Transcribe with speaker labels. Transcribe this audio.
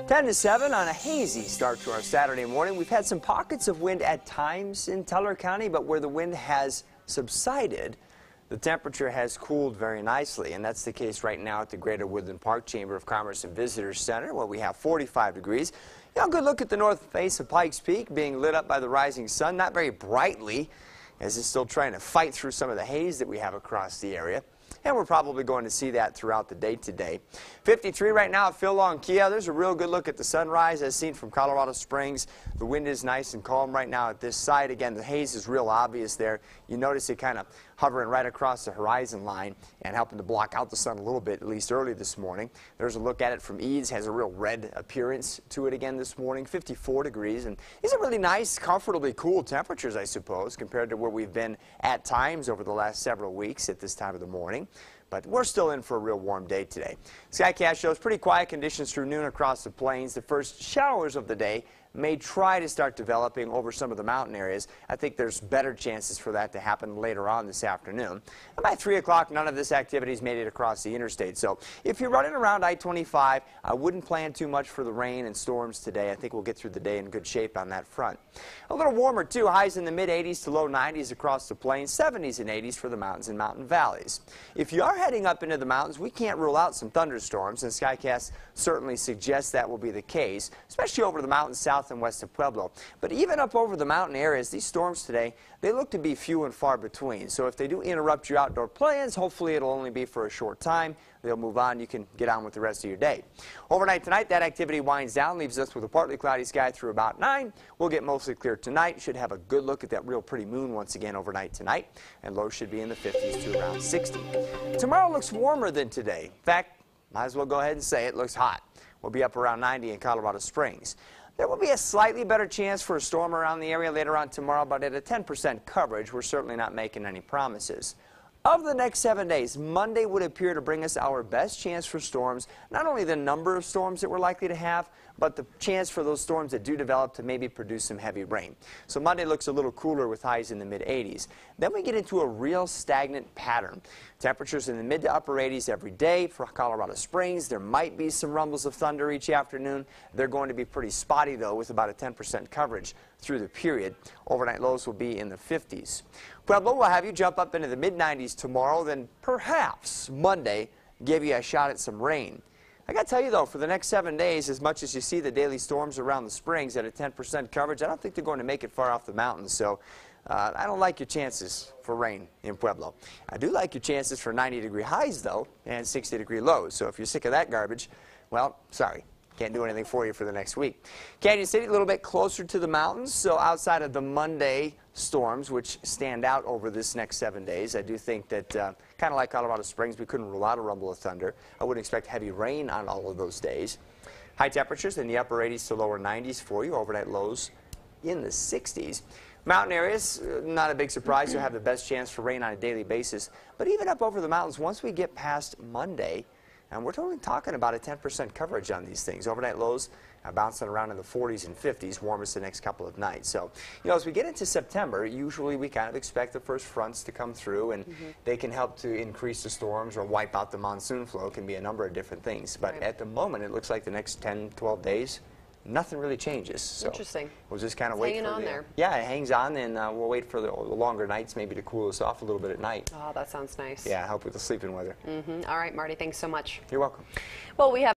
Speaker 1: 10 to 7 on a hazy start to our Saturday morning. We've had some pockets of wind at times in Teller County, but where the wind has subsided, the temperature has cooled very nicely, and that's the case right now at the Greater Woodland Park Chamber of Commerce and Visitors Center, where we have 45 degrees. You know, good look at the north face of Pikes Peak being lit up by the rising sun, not very brightly, as it's still trying to fight through some of the haze that we have across the area. And we're probably going to see that throughout the day today. 53 right now at Phil Long Kia. There's a real good look at the sunrise as seen from Colorado Springs. The wind is nice and calm right now at this side. Again, the haze is real obvious there. You notice it kind of hovering right across the horizon line and helping to block out the sun a little bit, at least early this morning. There's a look at it from Eads. Has a real red appearance to it again this morning. 54 degrees. And these are really nice, comfortably cool temperatures, I suppose, compared to where we've been at times over the last several weeks at this time of the morning. But we're still in for a real warm day today. Skycast shows pretty quiet conditions through noon across the plains. The first showers of the day may try to start developing over some of the mountain areas. I think there's better chances for that to happen later on this afternoon. And by 3 o'clock, none of this activity's made it across the interstate. So if you're running around I-25, I wouldn't plan too much for the rain and storms today. I think we'll get through the day in good shape on that front. A little warmer, too. Highs in the mid-80s to low 90s across the plains, 70s and 80s for the mountains and mountain valleys. If you are heading up into the mountains, we can't rule out some thunderstorms, and Skycast certainly suggests that will be the case, especially over the mountains south and west of Pueblo. But even up over the mountain areas, these storms today, they look to be few and far between. So if they do interrupt your outdoor plans, hopefully it'll only be for a short time. They'll move on. You can get on with the rest of your day. Overnight tonight, that activity winds down, leaves us with a partly cloudy sky through about 9. We'll get mostly clear tonight. Should have a good look at that real pretty moon once again overnight tonight. And lows should be in the 50s to around 60. Tomorrow looks warmer than today. In fact, might as well go ahead and say it looks hot. We'll be up around 90 in Colorado Springs. There will be a slightly better chance for a storm around the area later on tomorrow, but at a 10% coverage, we're certainly not making any promises. Of the next 7 days, Monday would appear to bring us our best chance for storms, not only the number of storms that we're likely to have, but the chance for those storms that do develop to maybe produce some heavy rain. So Monday looks a little cooler with highs in the mid-80s. Then we get into a real stagnant pattern. Temperatures in the mid to upper 80s every day for Colorado Springs. There might be some rumbles of thunder each afternoon. They're going to be pretty spotty, though, with about a 10% coverage through the period. Overnight lows will be in the 50s. Pueblo will have you jump up into the mid-90s tomorrow, then perhaps Monday give you a shot at some rain. I got to tell you, though, for the next 7 days, as much as you see the daily storms around the Springs at a 10% coverage, I don't think they're going to make it far off the mountains. So I don't like your chances for rain in Pueblo. I do like your chances for 90-degree highs, though, and 60-degree lows. So if you're sick of that garbage, well, sorry. Can't do anything for you for the next week. Canyon City, a little bit closer to the mountains, so outside of the Monday storms, which stand out over this next 7 days, I do think that, kind of like Colorado Springs, we couldn't rule out a rumble of thunder. I wouldn't expect heavy rain on all of those days. High temperatures in the upper 80s to lower 90s for you, overnight lows in the 60s. Mountain areas, not a big surprise, you'll have the best chance for rain on a daily basis. But even up over the mountains, once we get past Monday, and we're only talking about a 10% coverage on these things. Overnight lows bouncing around in the 40s and 50s, warmest the next couple of nights. So, you know, as we get into September, usually we kind of expect the first fronts to come through, and they can help to increase the storms or wipe out the monsoon flow. It can be a number of different things. But at the moment, it looks like the next 10, 12 days, nothing really changes. So
Speaker 2: interesting.
Speaker 1: We'll just kind of wait
Speaker 2: hanging
Speaker 1: for
Speaker 2: on there.
Speaker 1: Yeah, it hangs on, and we'll wait for the longer nights maybe to cool us off a little bit at night.
Speaker 2: Oh, that sounds nice.
Speaker 1: Yeah, help with the sleeping weather.
Speaker 2: All right, Marty, thanks so much.
Speaker 1: You're welcome.
Speaker 2: Well, we have